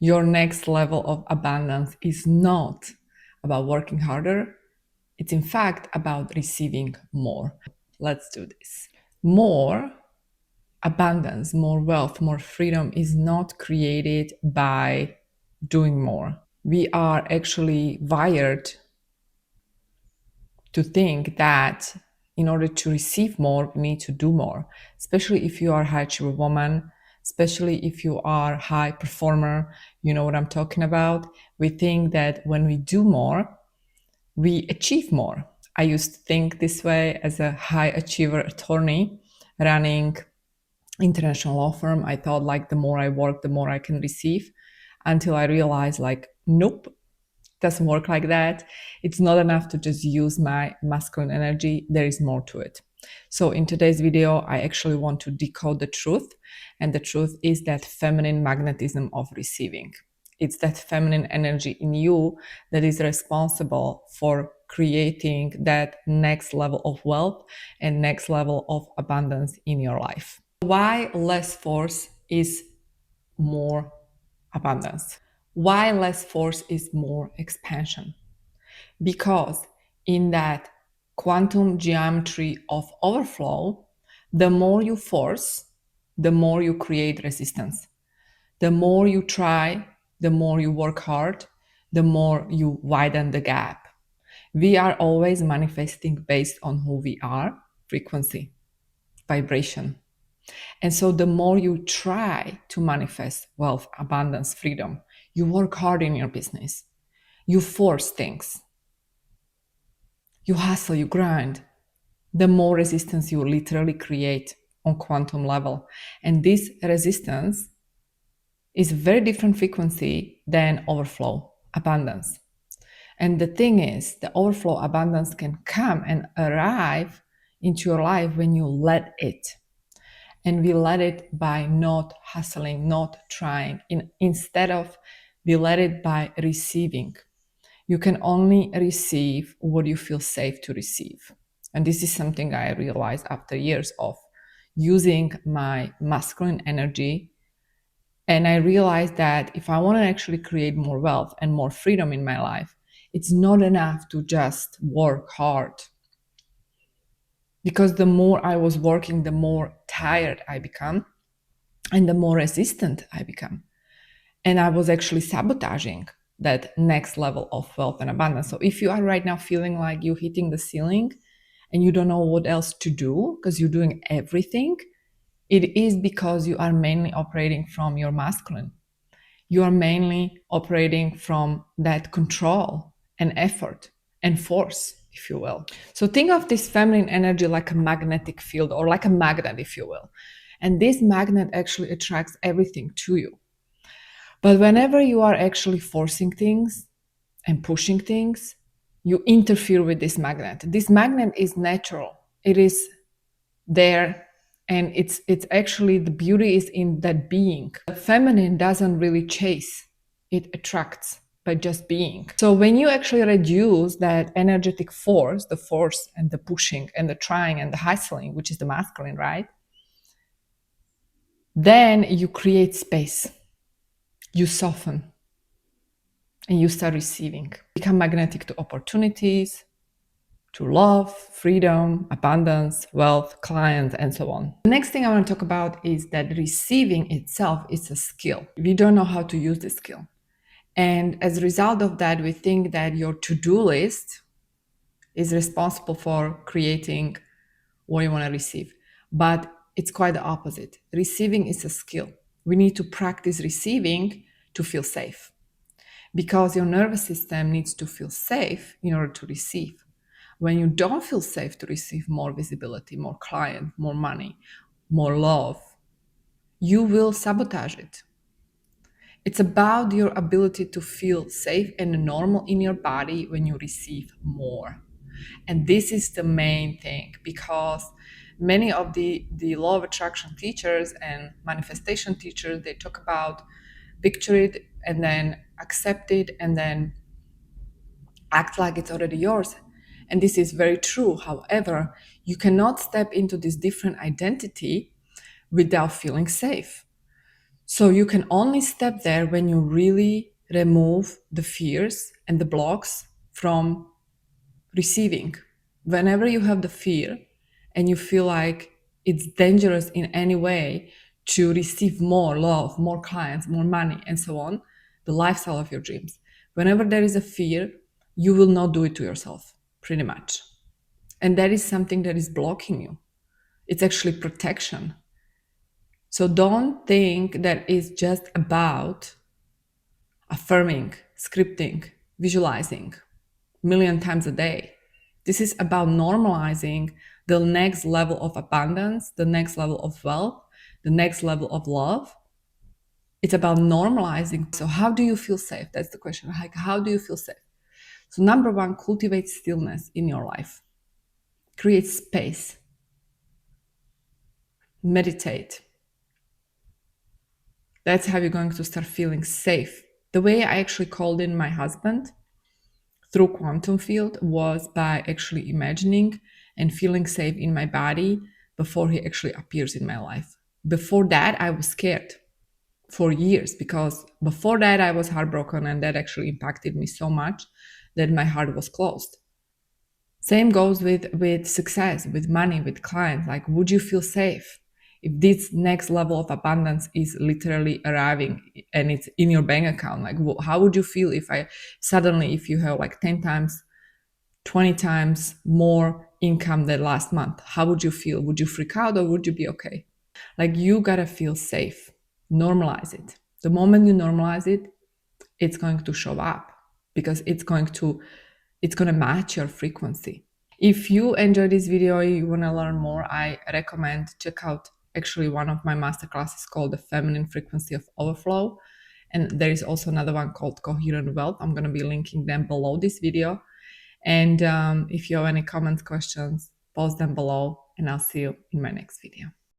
Your next level of abundance is not about working harder. It's in fact about receiving more. Let's do this. More abundance, more wealth, more freedom is not created by doing more. We are actually wired to think that in order to receive more, we need to do more, especially if you are a high achiever woman, especially if you are a high performer. You know what I'm talking about. We think that when we do more, we achieve more. I used to think this way as a high achiever attorney running international law firm. I thought like the more I work, the more I can receive, until I realized like, nope, doesn't work like that. It's not enough to just use my masculine energy. There is more to it. So in today's video, I actually want to decode the truth. And the truth is that feminine magnetism of receiving. It's that feminine energy in you that is responsible for creating that next level of wealth and next level of abundance in your life. Why less force is more abundance? Why less force is more expansion? Because in that quantum geometry of overflow, the more you force, the more you create resistance. The more you try, the more you work hard, the more you widen the gap. We are always manifesting based on who we are, frequency, vibration. And so the more you try to manifest wealth, abundance, freedom, you work hard in your business, you force things, you hustle, you grind, the more resistance you literally create on quantum level. And this resistance is a very different frequency than overflow, abundance. And the thing is, the overflow abundance can come and arrive into your life when you let it. And we let it by not hustling, not trying. Instead of we let it by receiving. You can only receive what you feel safe to receive. And this is something I realized after years of using my masculine energy. And I realized that if I want to actually create more wealth and more freedom in my life, it's not enough to just work hard. Because the more I was working, the more tired I become and the more resistant I become. And I was actually sabotaging that next level of wealth and abundance. So if you are right now feeling like you're hitting the ceiling and you don't know what else to do because you're doing everything, it is because you are mainly operating from your masculine. You are mainly operating from that control and effort and force, if you will. So think of this feminine energy like a magnetic field or like a magnet, if you will. And this magnet actually attracts everything to you. But whenever you are actually forcing things and pushing things, you interfere with this magnet. This magnet is natural. It is there, and it's actually, the beauty is in that being. The feminine doesn't really chase, it attracts by just being. So when you actually reduce that energetic force, the force and the pushing and the trying and the hustling, which is the masculine, right? Then you create space. You soften and you start receiving. Become magnetic to opportunities, to love, freedom, abundance, wealth, clients, and so on. The next thing I want to talk about is that receiving itself is a skill. We don't know how to use this skill. And as a result of that, we think that your to-do list is responsible for creating what you want to receive. But it's quite the opposite. Receiving is a skill. We need to practice receiving to feel safe, because your nervous system needs to feel safe in order to receive. When you don't feel safe to receive more visibility, more client, more money, more love, you will sabotage it. It's about your ability to feel safe and normal in your body when you receive more. And this is the main thing, because many of the law of attraction teachers and manifestation teachers, they talk about picture it and then accept it and then act like it's already yours. And this is very true. However, you cannot step into this different identity without feeling safe. So you can only step there when you really remove the fears and the blocks from receiving. Whenever you have the fear and you feel like it's dangerous in any way to receive more love, more clients, more money, and so on, the lifestyle of your dreams. Whenever there is a fear, you will not do it to yourself, pretty much. And that is something that is blocking you. It's actually protection. So don't think that it's just about affirming, scripting, visualizing a million times a day. This is about normalizing the next level of abundance, the next level of wealth, the next level of love. It's about normalizing. So how do you feel safe? That's the question. Like, how do you feel safe? So number one, cultivate stillness in your life. Create space. Meditate. That's how you're going to start feeling safe. The way I actually called in my husband through quantum field was by actually imagining and feeling safe in my body before he actually appears in my life. Before that, I was scared for years because before that I was heartbroken, and that actually impacted me so much that my heart was closed. Same goes with success, with money, with clients. Like, would you feel safe if this next level of abundance is literally arriving and it's in your bank account? Like, how would you feel if if you have like 10 times, 20 times more income than last month? How would you feel? Would you freak out or would you be okay? Like, you gotta feel safe. Normalize it. The moment you normalize it, it's going to show up because it's going to match your frequency. If you enjoyed this video, you want to learn more, I recommend check out actually one of my masterclasses called The Feminine Frequency of Overflow. And there is also another one called Coherent Wealth. I'm going to be linking them below this video. And if you have any comments, questions, post them below, and I'll see you in my next video.